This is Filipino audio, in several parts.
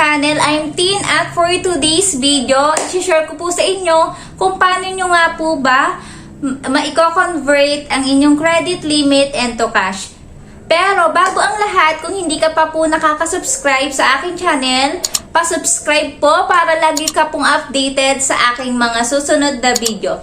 channel. I'm Tin at for today's video, i-share ko po sa inyo kung paano nyo nga po ba maiko-convert ang inyong credit limit into cash. Pero bago ang lahat, kung hindi ka pa po nakaka-subscribe sa aking channel, pa-subscribe po para lagi ka pong updated sa aking mga susunod na video.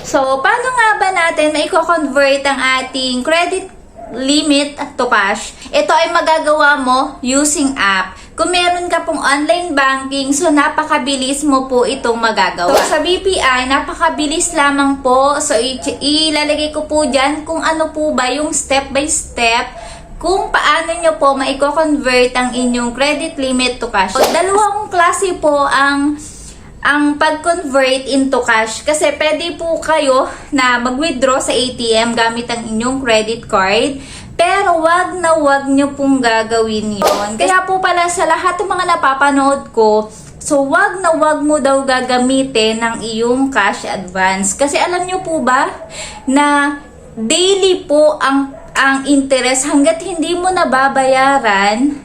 So, paano nga ba natin maiko-convert ang ating credit limit to cash? Ito ay magagawa mo using app. Kung meron ka pong online banking, so napakabilis mo po itong magagawa. So, sa BPI, napakabilis lamang po. So, ilalagay ko po dyan kung ano po ba yung step by step kung paano nyo po maiko-convert ang inyong credit limit to cash. So, dalawang klase po ang pag-convert into cash. Kasi pwede po kayo na mag-withdraw sa ATM gamit ang inyong credit card. Pero wag na wag nyo pong gagawin yun. Kaya po pala sa lahat ng mga napapanood ko, so wag na wag mo daw gagamitin ng iyong cash advance. Kasi alam nyo po ba na daily po ang interest hanggat hindi mo nababayaran,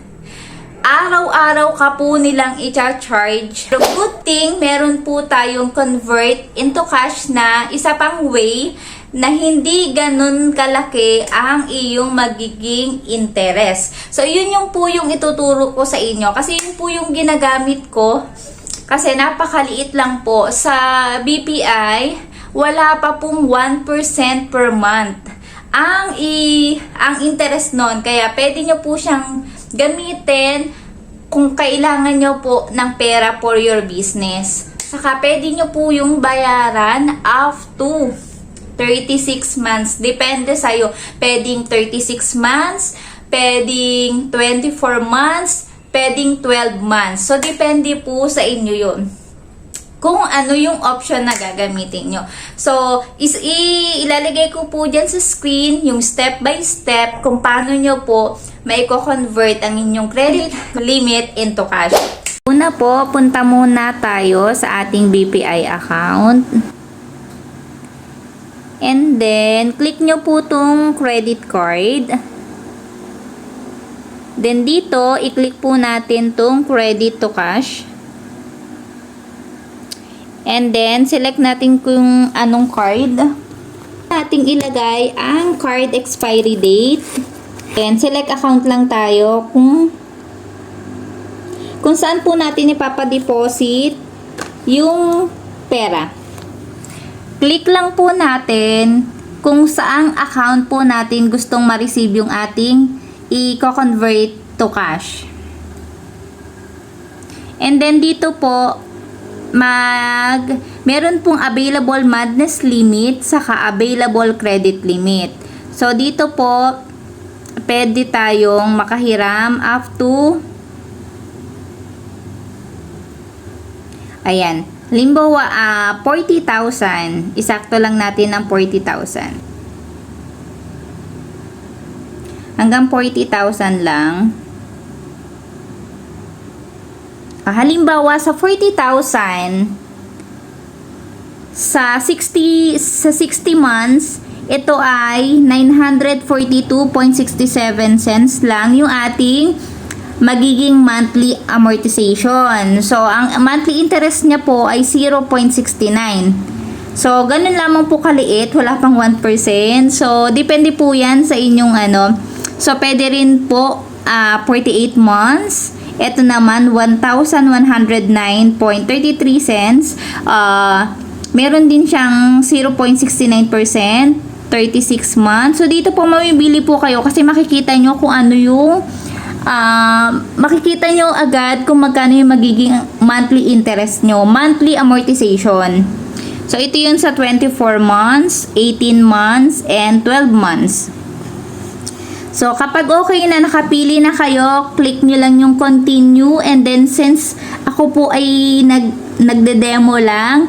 araw-araw ka po nilang i-charge. So, good thing, meron po tayong convert into cash na isa pang way na hindi ganun kalaki ang iyong magiging interest. So, yun yung po yung ituturo ko sa inyo. Kasi yun po yung ginagamit ko. Kasi napakaliit lang po. Sa BPI, wala pa pong 1% per month ang interest nun. Kaya pwede nyo po siyang gamitin kung kailangan nyo po ng pera for your business. Saka pwede nyo po yung bayaran up to 36 months. Depende sa'yo. Pwedeng 36 months, pwedeng 24 months, pwedeng 12 months. So, depende po sa inyo yun kung ano yung option na gagamitin nyo. So, ilalagay ko po dyan sa screen yung step by step kung paano nyo po maiko-convert ang inyong credit limit into cash. Una po, punta muna tayo sa ating BPI account. And then, click nyo po tong credit card. Then, dito, i-click po natin tong credit to cash. And then, select natin kung anong card. Ating ilagay ang card expiry date. And select account lang tayo kung saan po natin ipapadeposit yung pera. Click lang po natin kung saang account po natin gustong ma-receive yung ating i-convert to cash. And then dito po, meron pong available madness limit saka available credit limit. So, dito po, pwede tayong makahiram up to, ayan, limbawa, 40,000. Isakto lang natin ng 40,000. Hanggang 40,000 lang. Halimbawa, sa 40,000, sa 60 months, ito ay 942.67 cents lang yung ating magiging monthly amortization. So, ang monthly interest niya po ay 0.69. So, ganun lamang po kaliit, wala pang 1%. So, depende po yan sa inyong ano. So, pwede rin po 48 months. Ito naman, 1,109.33 cents. Meron din siyang 0.69%, 36 months. So, dito po mamibili po kayo kasi makikita nyo kung ano yung makikita nyo agad kung magkano yung magiging monthly interest nyo, monthly amortization. So, ito yun sa 24 months, 18 months, and 12 months. So, kapag okay na, nakapili na kayo, click nyo lang yung continue. And then, since ako po ay nagde-demo lang,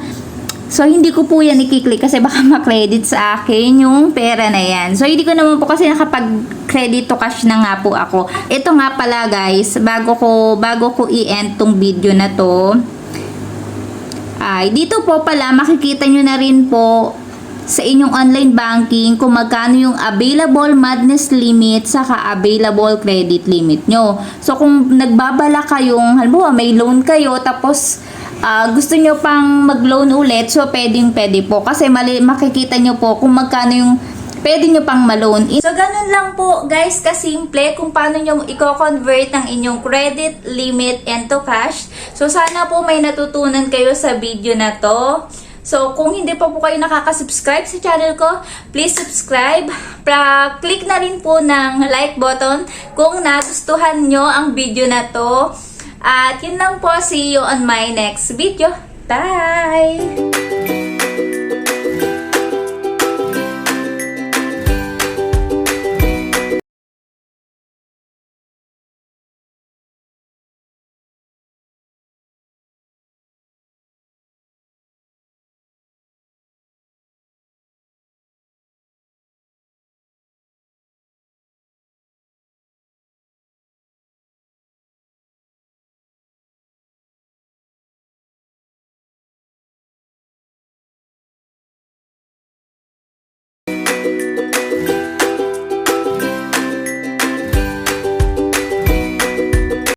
so, hindi ko po yan i-click kasi baka makredit sa akin yung pera na yan. So, hindi ko naman po kasi nakapag-credit to cash na nga po ako. Ito nga pala guys, bago ko i-end tong video na to, ay, dito po pala, makikita nyo na rin po sa inyong online banking kung magkano yung available madness limit saka available credit limit nyo. So kung nagbabala kayong, halimbawa may loan kayo tapos gusto nyo pang mag-loan ulit, so pwede po kasi makikita nyo po kung magkano yung pwede nyo pang ma-loan. So ganun lang po guys kasimple kung paano nyo i-convert ang inyong credit limit into cash. So sana po may natutunan kayo sa video na to. So, kung hindi pa po kayo nakaka-subscribe sa channel ko, please subscribe. Click na rin po ng like button kung nagustuhan nyo ang video na to. At yun lang po. See you on my next video. Bye!